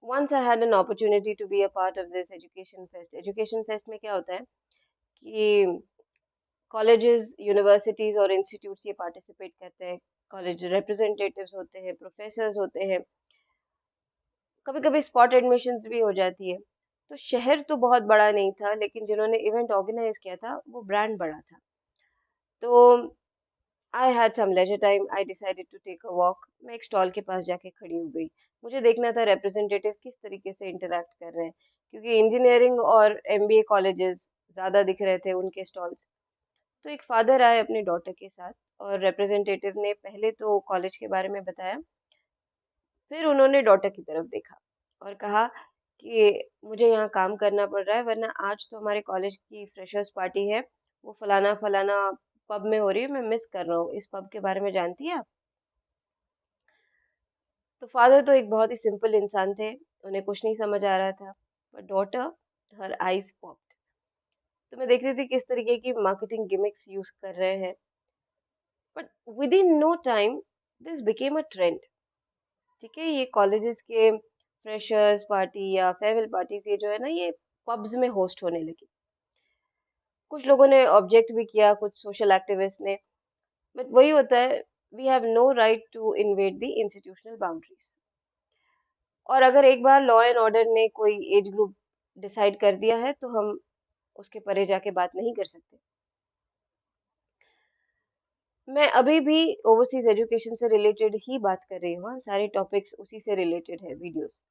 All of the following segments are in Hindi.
once I had an opportunity to be a part of this education fest. Education fest में क्या होता है कि कॉलेजेस, यूनिवर्सिटीज और इंस्टीट्यूट्स ये पार्टिसिपेट करते हैं। कॉलेज रिप्रेजेंटेटिव्स होते हैं, प्रोफेसर्स होते हैं, कभी कभी स्पॉट एडमिशन्स भी हो जाती है। तो शहर तो बहुत बड़ा नहीं था, लेकिन जिन्होंने इवेंट ऑर्गेनाइज किया था वो ब्रांड बड़ा था। तो I had some leisure time, I decided to take a walk. मैं एक स्टॉल के पास जाके खड़ी हो गई। मुझे देखना था रिप्रेजेंटेटिव किस तरीके से इंटरेक्ट कर रहे हैं, क्योंकि इंजीनियरिंग और एमबीए कॉलेजेस ज़्यादा दिख रहे थे उनके स्टॉल्स। तो एक फादर आए अपनी डॉटर के साथ, और रिप्रेजेंटेटिव ने पहले तो कॉलेज के बारे में बताया, फिर उन्होंने डॉटर की तरफ देखा और कहा कि मुझे यहाँ काम करना पड़ रहा है, वरना आज तो हमारे कॉलेज की फ्रेशर्स पार्टी है, वो फलाना फलाना पब में हो रही है, मैं मिस कर रहा हूँ। इस पब के बारे में जानती है आप? तो फादर तो एक बहुत ही सिंपल इंसान थे, उन्हें कुछ नहीं समझ आ रहा था। पर डॉटर, हर आईज पॉप्ड। तो मैं देख रही थी किस तरीके की मार्केटिंग गिमिक्स यूज कर रहे हैं। But within no time this became a trend. ठीक है, ये कॉलेजेस के फ्रेशर्स पार्टी या फेयरवेल पार्टीज ये जो है ना, ये पब्स में होस्ट होने लगी। कुछ लोगों ने ऑब्जेक्ट भी किया, कुछ सोशल एक्टिविस्ट ने। बट वही होता है, we have no right to invade the institutional boundaries. और अगर एक बार लॉ एंड ऑर्डर ने कोई एज ग्रुप डिसाइड कर दिया है, तो हम उसके परे जाके बात नहीं कर सकते। मैं अभी भी ओवरसीज एजुकेशन से रिलेटेड ही बात कर रही हूँ, सारे टॉपिक्स उसी से रिलेटेड है, वीडियोस।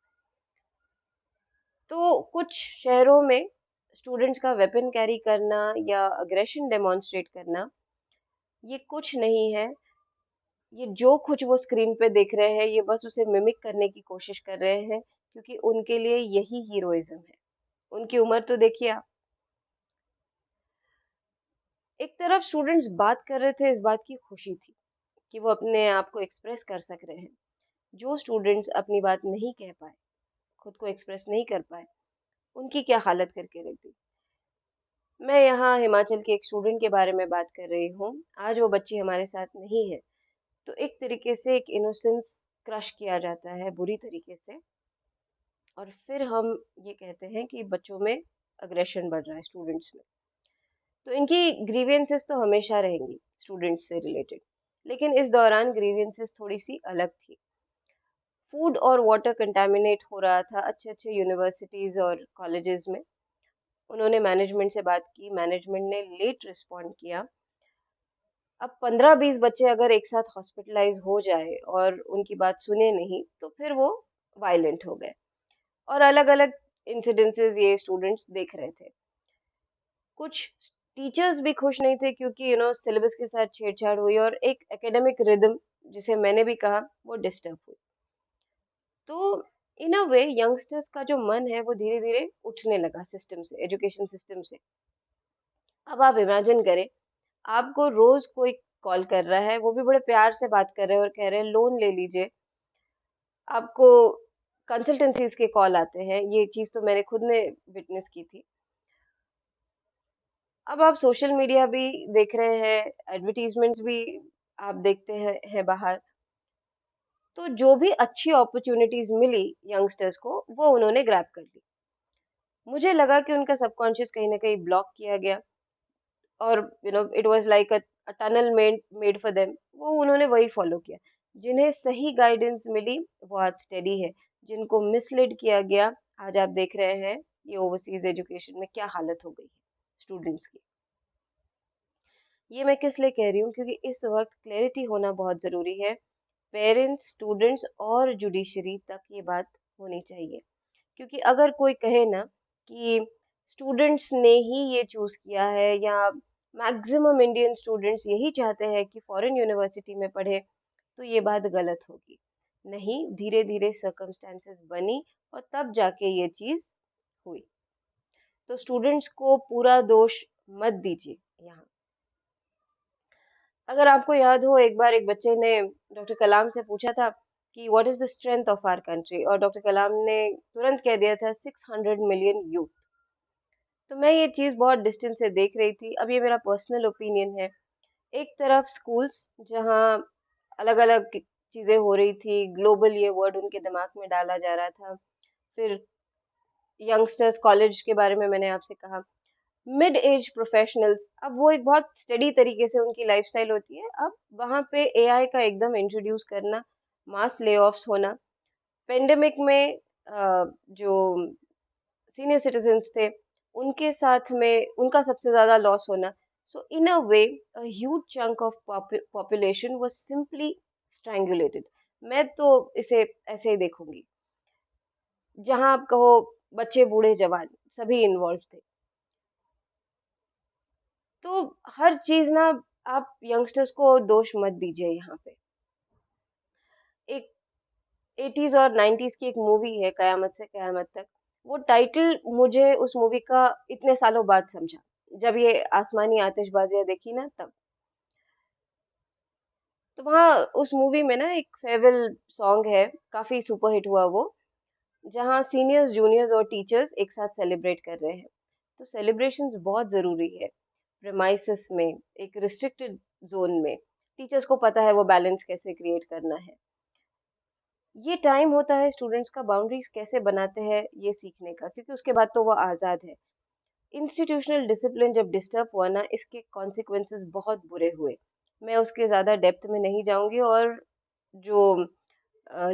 तो कुछ शहरों में स्टूडेंट्स का वेपन कैरी करना या अग्रेशन डेमोन्स्ट्रेट करना, ये कुछ नहीं है। ये जो कुछ वो स्क्रीन पे देख रहे हैं, ये बस उसे मिमिक करने की कोशिश कर रहे हैं, क्योंकि उनके लिए यही हीरोइज्म है। उनकी उम्र तो देखिए आप। एक तरफ स्टूडेंट्स बात कर रहे थे, इस बात की खुशी थी कि वो अपने आप को एक्सप्रेस कर सक रहे हैं। जो स्टूडेंट्स अपनी बात नहीं कह पाए, खुद को एक्सप्रेस नहीं कर पाए, उनकी क्या हालत करके रख दी। मैं यहाँ हिमाचल के एक स्टूडेंट के बारे में बात कर रही हूँ। आज वो बच्ची हमारे साथ नहीं है। तो एक तरीके से एक इनोसेंस क्रश किया जाता है बुरी तरीके से, और फिर हम ये कहते हैं कि बच्चों में अग्रेशन बढ़ रहा है, स्टूडेंट्स में। तो इनकी ग्रीवियंसेस तो हमेशा रहेंगी स्टूडेंट्स से रिलेटेड, लेकिन इस दौरान ग्रीवियंसेस थोड़ी सी अलग थी। फूड और वाटर कंटामिनेट हो रहा था अच्छे अच्छे यूनिवर्सिटीज़ और कॉलेजेस में। उन्होंने मैनेजमेंट से बात की, मैनेजमेंट ने लेट रिस्पॉन्ड किया। अब 15-20 बच्चे अगर एक साथ हॉस्पिटलाइज हो जाए और उनकी बात सुने नहीं, तो फिर वो वायलेंट हो गए। और अलग-अलग इंसिडेंसेस ये स्टूडेंट्स देख रहे थे। कुछ टीचर्स भी खुश नहीं थे, क्योंकि सिलेबस के साथ छेड़छाड़ हुई और एक एकेडमिक रिदम, जिसे मैंने भी कहा, वो डिस्टर्ब हुई। तो इन अ वे यंगस्टर्स का जो मन है वो धीरे-धीरे उठने लगा सिस्टम से, एजुकेशन सिस्टम से। अब आप इमेजिन करें, आपको रोज कोई कॉल कर रहा है, वो भी बड़े प्यार से बात कर रहे हैं और कह रहे हैं लोन ले लीजिए। आपको कंसल्टेंसीज के कॉल आते हैं, ये चीज तो मैंने खुद ने विटनेस की थी। अब आप सोशल मीडिया भी देख रहे हैं, एडवर्टीजमेंट्स भी आप देखते हैं बाहर। तो जो भी अच्छी अपॉर्चुनिटीज मिली यंगस्टर्स को, वो उन्होंने ग्रैब कर ली। मुझे लगा कि उनका सबकॉन्शियस कहीं ना कहीं ब्लॉक किया गया, और it was like a tunnel made for them. वो उन्होंने वही फॉलो किया। जिन्हें सही गाइडेंस मिली, वो आज स्टेडी है। जिनको मिसलीड किया गया, आज आप देख रहे हैं ये ओवरसीज एजुकेशन में क्या हालत हो गई है स्टूडेंट्स की। ये मैं किस लिए कह रही हूँ, क्योंकि इस वक्त क्लैरिटी होना बहुत ज़रूरी है। पेरेंट्स, स्टूडेंट्स और जुडिशरी तक ये बात होनी चाहिए। क्योंकि अगर कोई कहे ना कि स्टूडेंट्स ने ही ये चूज़ किया है, या मैक्सिमम इंडियन स्टूडेंट्स यही चाहते हैं कि फॉरेन यूनिवर्सिटी में पढ़े, तो ये बात गलत होगी। नहीं, धीरे-धीरे सर्कमस्टेंसेस बनी और तब जाके ये चीज़ हुई। तो स्टूडेंट्स को पूरा दोष मत दीजिए यहाँ। अगर आपको याद हो, एक बार एक बच्चे ने डॉक्टर कलाम से पूछा था कि what is the strength of our country, और डॉक्टर कलाम ने तुरंत कह दिया था 600 मिलियन यूथ। तो मैं ये चीज़ बहुत डिस्टेंस से देख रही थी। अब ये मेरा पर्सनल ओपिनियन है। एक तरफ स्कूल्स जहाँ अलग अलग चीज़ें हो रही थी, ग्लोबल ये वर्ड उनके दिमाग में डाला जा रहा था। फिर यंगस्टर्स कॉलेज के बारे में मैंने आपसे कहा। मिड एज प्रोफेशनल्स, अब वो एक बहुत स्टडी तरीके से उनकी लाइफ़स्टाइल होती है। अब वहाँ पे एआई का एकदम इंट्रोड्यूस करना, मास ले-ऑफ्स होना, पेंडेमिक में जो सीनियर सिटीजन्स थे, उनके साथ में उनका सबसे ज़्यादा लॉस होना। So in a way a huge chunk of population was simply strangulated. मैं तो इसे ऐसे ही देखूँगी। जहाँ आप कहो बच्चे, बूढ़े, जवान सभी इन्वॉल्व थे। तो हर चीज़ ना, आप यंगस्टर्स को दोष मत दीजिए यहाँ पे। एक 80s और 90s की एक मूवी है कयामत से कयामत तक। वो टाइटल मुझे उस मूवी का इतने सालों बाद समझा। जब ये आसमानी आतिशबाज़ियाँ देखी ना तब। तो वहाँ उस मूवी में ना एक फेयरवेल सॉन्ग है, काफ़ी सुपरहिट हुआ वो, जहाँ सीनियर्स, जूनियर्स और टीचर्स एक साथ सेलिब्रेट कर रहे हैं। तो सेलिब्रेशंस बहुत ज़रूरी है। प्रेमाइसेस में, एक रिस्ट्रिक्टेड ज़ोन में, टीचर्स को पता है वो बैलेंस कैसे क्रिएट करना है। ये टाइम होता है स्टूडेंट्स का बाउंड्रीज कैसे बनाते हैं ये सीखने का, क्योंकि उसके बाद तो वो आज़ाद है। इंस्टीट्यूशनल डिसिप्लिन जब डिस्टर्ब हुआ ना, इसके कॉन्सिक्वेंसेस बहुत बुरे हुए। मैं उसके ज़्यादा डेप्थ में नहीं जाऊंगी। और जो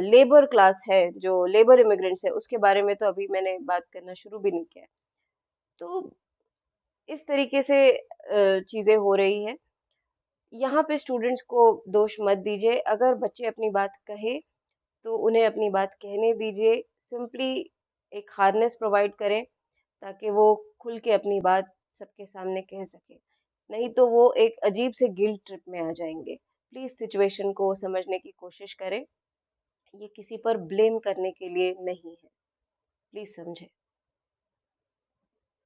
लेबर क्लास है, जो लेबर इमिग्रेंट्स है, उसके बारे में तो अभी मैंने बात करना शुरू भी नहीं किया है। तो इस तरीके से चीज़ें हो रही हैं। यहाँ पे स्टूडेंट्स को दोष मत दीजिए। अगर बच्चे अपनी बात कहे तो उन्हें अपनी बात कहने दीजिए। सिंपली एक हार्नेस प्रोवाइड करें ताकि वो खुल के अपनी बात सबके सामने कह सकें। नहीं तो वो एक अजीब से गिल्ट ट्रिप में आ जाएँगे। प्लीज़ सिचुएशन को समझने की कोशिश करें। ये किसी पर ब्लेम करने के लिए नहीं है। प्लीज़ समझें।